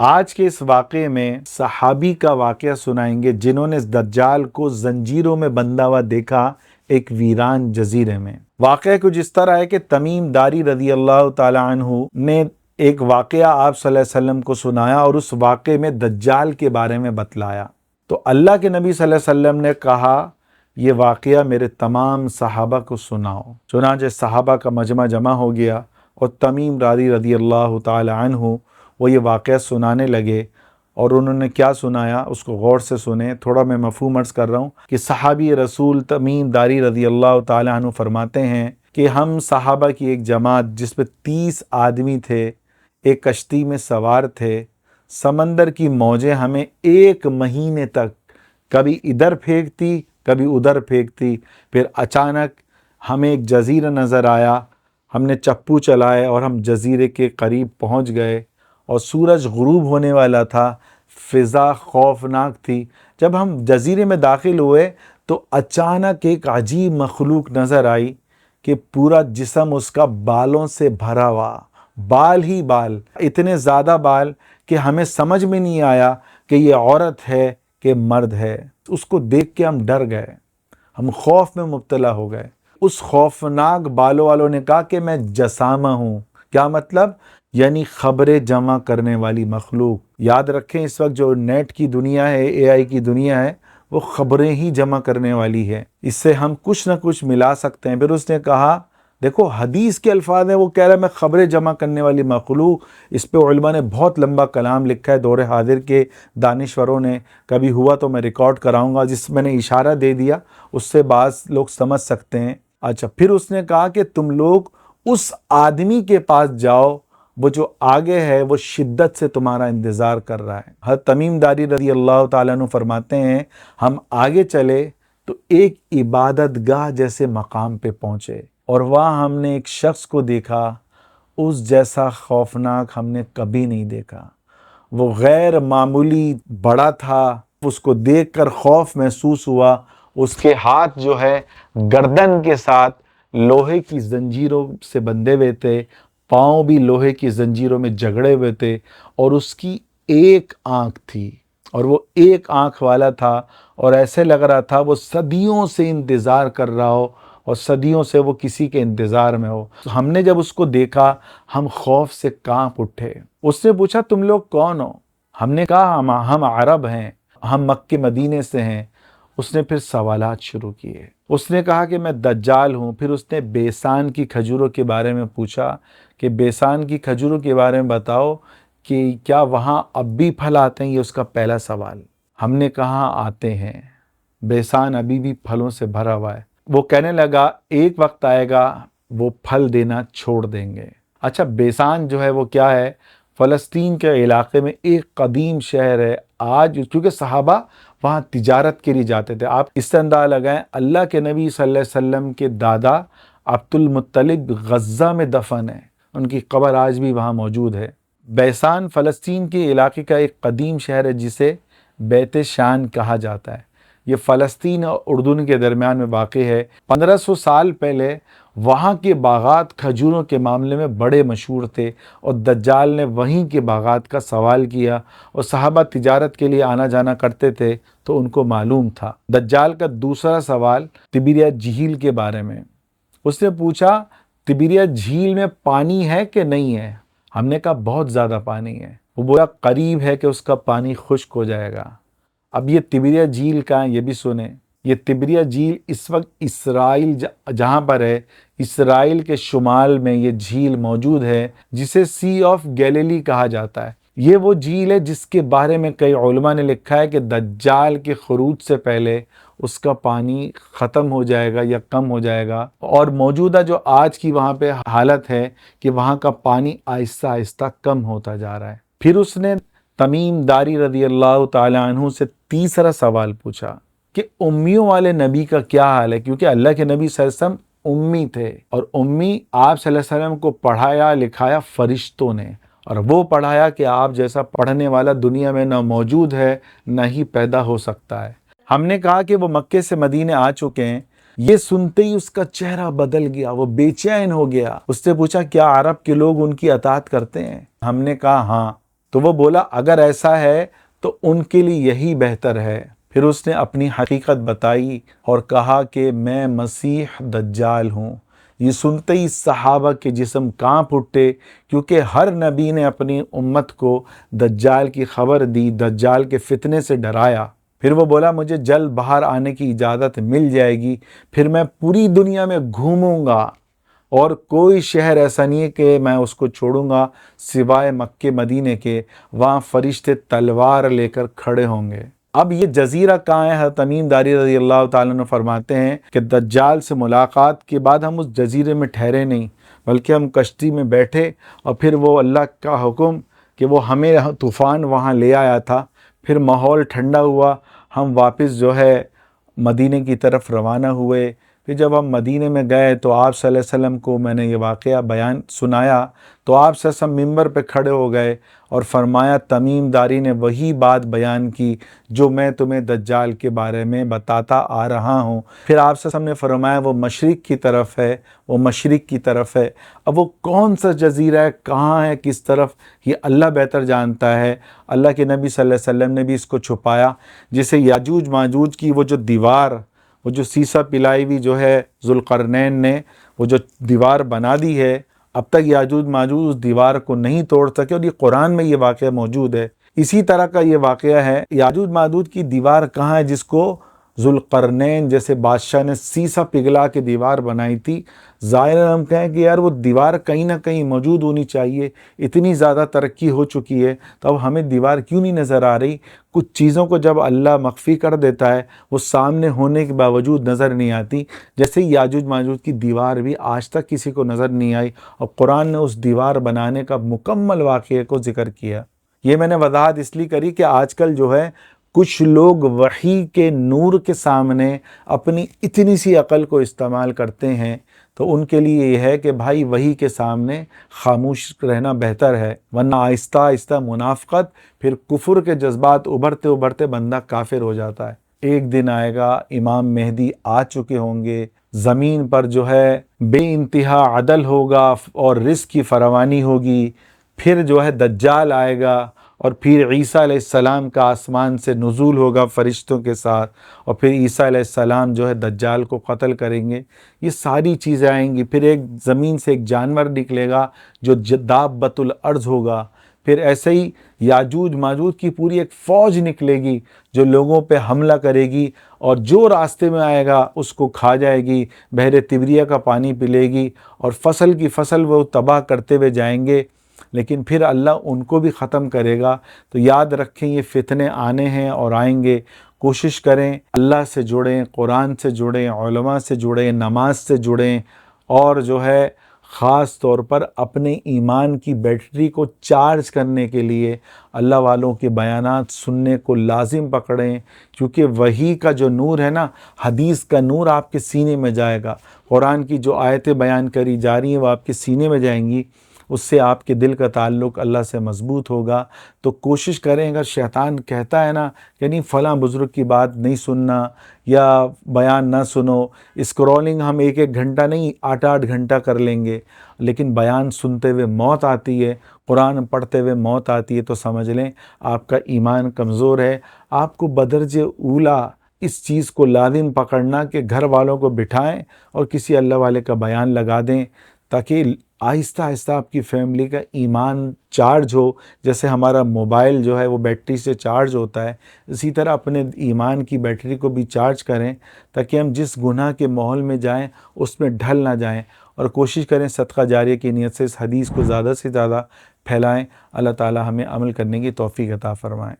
آج کے اس واقعے میں صحابی کا واقعہ سنائیں گے جنہوں نے دجال کو زنجیروں میں بندھا ہوا دیکھا ایک ویران جزیرے میں۔ واقعہ کچھ اس طرح ہے کہ تمیم داری رضی اللہ تعالی عنہ نے ایک واقعہ آپ صلی اللہ علیہ وسلم کو سنایا اور اس واقعے میں دجال کے بارے میں بتلایا۔ تو اللہ کے نبی صلی اللہ علیہ وسلم نے کہا یہ واقعہ میرے تمام صحابہ کو سناؤ۔ چنانچہ صحابہ کا مجمع جمع ہو گیا اور تمیم داری رضی اللہ تعالی عنہ وہ یہ واقعہ سنانے لگے، اور انہوں نے کیا سنایا اس کو غور سے سنیں۔ تھوڑا میں مفہوم عرض کر رہا ہوں کہ صحابی رسول تمیم داری رضی اللہ تعالی عنہ فرماتے ہیں کہ ہم صحابہ کی ایک جماعت جس میں 30 آدمی تھے، ایک کشتی میں سوار تھے۔ سمندر کی موجیں ہمیں 1 مہینے تک کبھی ادھر پھینکتی کبھی ادھر پھینکتی، پھر اچانک ہمیں ایک جزیرہ نظر آیا، ہم نے چپو چلائے اور ہم جزیرے کے قریب پہنچ گئے اور سورج غروب ہونے والا تھا، فضا خوفناک تھی۔ جب ہم جزیرے میں داخل ہوئے تو اچانک ایک عجیب مخلوق نظر آئی کہ پورا جسم اس کا بالوں سے بھرا ہوا، بال ہی بال، اتنے زیادہ بال کہ ہمیں سمجھ میں نہیں آیا کہ یہ عورت ہے کہ مرد ہے۔ اس کو دیکھ کے ہم ڈر گئے، ہم خوف میں مبتلا ہو گئے۔ اس خوفناک بالوں والوں نے کہا کہ میں جسامہ ہوں۔ کیا مطلب؟ یعنی خبریں جمع کرنے والی مخلوق۔ یاد رکھیں اس وقت جو نیٹ کی دنیا ہے، اے آئی کی دنیا ہے، وہ خبریں ہی جمع کرنے والی ہے، اس سے ہم کچھ نہ کچھ ملا سکتے ہیں۔ پھر اس نے کہا دیکھو حدیث کے الفاظ ہیں، وہ کہہ رہا ہے میں خبریں جمع کرنے والی مخلوق۔ اس پہ علماء نے بہت لمبا کلام لکھا ہے، دور حاضر کے دانشوروں نے، کبھی ہوا تو میں ریکارڈ کراؤں گا، جس میں نے اشارہ دے دیا اس سے بعض لوگ سمجھ سکتے ہیں۔ اچھا، پھر اس نے کہا کہ تم لوگ اس آدمی کے پاس جاؤ، وہ جو آگے ہے وہ شدت سے تمہارا انتظار کر رہا ہے۔ حضرت تمیم داری رضی اللہ تعالیٰ عنہ فرماتے ہیں ہم آگے چلے تو ایک عبادت گاہ جیسے مقام پہ پہنچے، اور وہاں ہم نے ایک شخص کو دیکھا، اس جیسا خوفناک ہم نے کبھی نہیں دیکھا۔ وہ غیر معمولی بڑا تھا، اس کو دیکھ کر خوف محسوس ہوا۔ اس کے ہاتھ جو ہے گردن کے ساتھ لوہے کی زنجیروں سے بندھے ہوئے تھے، پاؤں بھی لوہے کی زنجیروں میں جگڑے ہوئے تھے، اور اس کی ایک آنکھ تھی، اور وہ ایک آنکھ والا تھا، اور ایسے لگ رہا تھا وہ صدیوں سے انتظار کر رہا ہو، اور صدیوں سے وہ کسی کے انتظار میں ہو۔ ہم نے جب اس کو دیکھا ہم خوف سے کانپ اٹھے۔ اس نے پوچھا تم لوگ کون ہو؟ ہم نے کہا ہم عرب ہیں، ہم مکے مدینے سے ہیں۔ اس نے پھر سوالات شروع کیے۔ اس نے کہا کہ میں دجال ہوں۔ پھر اس نے بیسان کی کھجوروں کے بارے میں پوچھا کہ بیسان کی کھجوروں کے بارے میں بتاؤ کہ کیا وہاں اب بھی پھل آتے ہیں؟ یہ اس کا پہلا سوال۔ ہم نے کہا آتے ہیں، بیسان ابھی بھی پھلوں سے بھرا ہوا ہے۔ وہ کہنے لگا ایک وقت آئے گا وہ پھل دینا چھوڑ دیں گے۔ اچھا، بیسان جو ہے وہ کیا ہے؟ فلسطین کے علاقے میں ایک قدیم شہر ہے۔ آج کیونکہ صحابہ وہاں تجارت کے لیے جاتے تھے، آپ اس سے اندازہ لگائیں اللہ کے نبی صلی اللہ علیہ وسلم کے دادا عبد المطلب غزہ میں دفن ہے، ان کی قبر آج بھی وہاں موجود ہے۔ بیسان فلسطین کے علاقے کا ایک قدیم شہر ہے جسے بیت شان کہا جاتا ہے۔ یہ فلسطین اور اردن کے درمیان میں واقع ہے۔ 1500 سال پہلے وہاں کے باغات کھجوروں کے معاملے میں بڑے مشہور تھے، اور دجال نے وہیں کے باغات کا سوال کیا، اور صحابہ تجارت کے لیے آنا جانا کرتے تھے تو ان کو معلوم تھا۔ دجال کا دوسرا سوال تبریہ جھیل کے بارے میں۔ اس نے پوچھا تبریہ جھیل میں پانی ہے کہ نہیں ہے؟ ہم نے کہا بہت زیادہ پانی ہے۔ وہ بولا قریب ہے کہ اس کا پانی خشک ہو جائے گا۔ اب یہ تبریہ جھیل کا ہے یہ بھی سنیں۔ یہ تبریہ جھیل اس وقت اسرائیل جہاں پر ہے، اسرائیل کے شمال میں یہ جھیل موجود ہے، جسے سی آف گیلیلی کہا جاتا ہے۔ یہ وہ جھیل ہے جس کے بارے میں کئی علماء نے لکھا ہے کہ دجال کے خروج سے پہلے اس کا پانی ختم ہو جائے گا یا کم ہو جائے گا، اور موجودہ جو آج کی وہاں پہ حالت ہے کہ وہاں کا پانی آہستہ آہستہ کم ہوتا جا رہا ہے۔ پھر اس نے تمیم داری رضی اللہ تعالی عنہ سے تیسرا سوال پوچھا کہ امیوں والے نبی کا کیا حال ہے، کیونکہ اللہ کے نبی صلی اللہ علیہ وسلم امی تھے، اور امی آپ صلی اللہ علیہ وسلم کو پڑھایا لکھایا فرشتوں نے، اور وہ پڑھایا کہ آپ جیسا پڑھنے والا دنیا میں نہ موجود ہے نہ ہی پیدا ہو سکتا ہے۔ ہم نے کہا کہ وہ مکے سے مدینے آ چکے ہیں۔ یہ سنتے ہی اس کا چہرہ بدل گیا، وہ بے چین ہو گیا۔ اس سے پوچھا کیا عرب کے لوگ ان کی اطاعت کرتے ہیں؟ ہم نے کہا ہاں۔ تو وہ بولا اگر ایسا ہے تو ان کے لیے یہی بہتر ہے۔ پھر اس نے اپنی حقیقت بتائی اور کہا کہ میں مسیح دجال ہوں۔ یہ سنتے ہی صحابہ کے جسم کانپ اٹھے، کیونکہ ہر نبی نے اپنی امت کو دجال کی خبر دی، دجال کے فتنے سے ڈرایا۔ پھر وہ بولا مجھے جلد باہر آنے کی اجازت مل جائے گی، پھر میں پوری دنیا میں گھوموں گا اور کوئی شہر ایسا نہیں ہے کہ میں اس کو چھوڑوں گا سوائے مکے مدینے کے، وہاں فرشتے تلوار لے کر کھڑے ہوں گے۔ اب یہ جزیرہ کہاں ہے؟ حضرت تمیم داری رضی اللہ تعالیٰ عنہ فرماتے ہیں کہ دجال سے ملاقات کے بعد ہم اس جزیرے میں ٹھہرے نہیں، بلکہ ہم کشتی میں بیٹھے اور پھر وہ اللہ کا حکم کہ وہ ہمیں طوفان وہاں لے آیا تھا، پھر ماحول ٹھنڈا ہوا، ہم واپس جو ہے مدینے کی طرف روانہ ہوئے۔ پھر جب ہم مدینے میں گئے تو آپ صلی اللہ علیہ وسلم کو میں نے یہ واقعہ بیان سنایا تو آپ صلی اللہ علیہ وسلم ممبر پہ کھڑے ہو گئے اور فرمایا تمیم داری نے وہی بات بیان کی جو میں تمہیں دجال کے بارے میں بتاتا آ رہا ہوں۔ پھر آپ صلی اللہ علیہ وسلم نے فرمایا وہ مشرق کی طرف ہے، وہ مشرق کی طرف ہے۔ اب وہ کون سا جزیرہ ہے، کہاں ہے، کس طرف، یہ اللہ بہتر جانتا ہے۔ اللہ کے نبی صلی اللہ علیہ وسلم نے بھی اس کو چھپایا، جسے یاجوج ماجوج کی وہ جو دیوار، وہ جو سیسا پلائی ہوئی جو ہے ذوالقرنین نے وہ جو دیوار بنا دی ہے، اب تک یاجوج ماجوج اس دیوار کو نہیں توڑ سکے، اور یہ قرآن میں یہ واقعہ موجود ہے۔ اسی طرح کا یہ واقعہ ہے، یاجوج ماجوج کی دیوار کہاں ہے جس کو ذوالقرنین جیسے بادشاہ نے سیسا پگھلا کے دیوار بنائی تھی؟ ظاہر ہم کہیں کہ یار وہ دیوار کہیں نہ کہیں موجود ہونی چاہیے، اتنی زیادہ ترقی ہو چکی ہے تو اب ہمیں دیوار کیوں نہیں نظر آ رہی؟ کچھ چیزوں کو جب اللہ مخفی کر دیتا ہے وہ سامنے ہونے کے باوجود نظر نہیں آتی، جیسے یاجوج ماجوج کی دیوار بھی آج تک کسی کو نظر نہیں آئی، اور قرآن نے اس دیوار بنانے کا مکمل واقعے کو ذکر کیا۔ یہ میں نے وضاحت اس لیے کری کہ آج کل جو ہے کچھ لوگ وحی کے نور کے سامنے اپنی اتنی سی عقل کو استعمال کرتے ہیں، تو ان کے لیے یہ ہے کہ بھائی وحی کے سامنے خاموش رہنا بہتر ہے، ورنہ آہستہ آہستہ منافقت، پھر کفر کے جذبات ابھرتے ابھرتے بندہ کافر ہو جاتا ہے۔ ایک دن آئے گا، امام مہدی آ چکے ہوں گے، زمین پر جو ہے بے انتہا عدل ہوگا اور رزق کی فراوانی ہوگی، پھر جو ہے دجال آئے گا، اور پھر عیسیٰ علیہ السلام کا آسمان سے نزول ہوگا فرشتوں کے ساتھ، اور پھر عیسیٰ علیہ السلام جو ہے دجال کو قتل کریں گے۔ یہ ساری چیزیں آئیں گی، پھر ایک زمین سے ایک جانور نکلے گا جو دابۃ الارض ہوگا، پھر ایسے ہی یاجوج ماجوج کی پوری ایک فوج نکلے گی جو لوگوں پہ حملہ کرے گی، اور جو راستے میں آئے گا اس کو کھا جائے گی، بحر تبریہ کا پانی پلے گی، اور فصل کی فصل وہ تباہ کرتے ہوئے جائیں گے، لیکن پھر اللہ ان کو بھی ختم کرے گا۔ تو یاد رکھیں یہ فتنے آنے ہیں اور آئیں گے، کوشش کریں اللہ سے جڑیں، قرآن سے جڑیں، علماء سے جڑیں، نماز سے جڑیں، اور جو ہے خاص طور پر اپنے ایمان کی بیٹری کو چارج کرنے کے لیے اللہ والوں کے بیانات سننے کو لازم پکڑیں، کیونکہ وحی کا جو نور ہے نا، حدیث کا نور آپ کے سینے میں جائے گا، قرآن کی جو آیتیں بیان کری جا رہی ہیں وہ آپ کے سینے میں جائیں گی، اس سے آپ کے دل کا تعلق اللہ سے مضبوط ہوگا۔ تو کوشش کریں، اگر شیطان کہتا ہے نا کہ نہیں فلاں بزرگ کی بات نہیں سننا یا بیان نہ سنو، اسکرولنگ ہم ایک ایک گھنٹہ نہیں 8-8 گھنٹہ کر لیں گے، لیکن بیان سنتے ہوئے موت آتی ہے، قرآن پڑھتے ہوئے موت آتی ہے، تو سمجھ لیں آپ کا ایمان کمزور ہے۔ آپ کو بدرج اولا اس چیز کو لازم پکڑنا کہ گھر والوں کو بٹھائیں اور کسی اللہ والے کا بیان لگا دیں، تاکہ آہستہ آہستہ آپ کی فیملی کا ایمان چارج ہو، جیسے ہمارا موبائل جو ہے وہ بیٹری سے چارج ہوتا ہے، اسی طرح اپنے ایمان کی بیٹری کو بھی چارج کریں، تاکہ ہم جس گناہ کے ماحول میں جائیں اس میں ڈھل نہ جائیں، اور کوشش کریں صدقہ جاریہ کی نیت سے اس حدیث کو زیادہ سے زیادہ پھیلائیں۔ اللہ تعالی ہمیں عمل کرنے کی توفیق عطا فرمائیں۔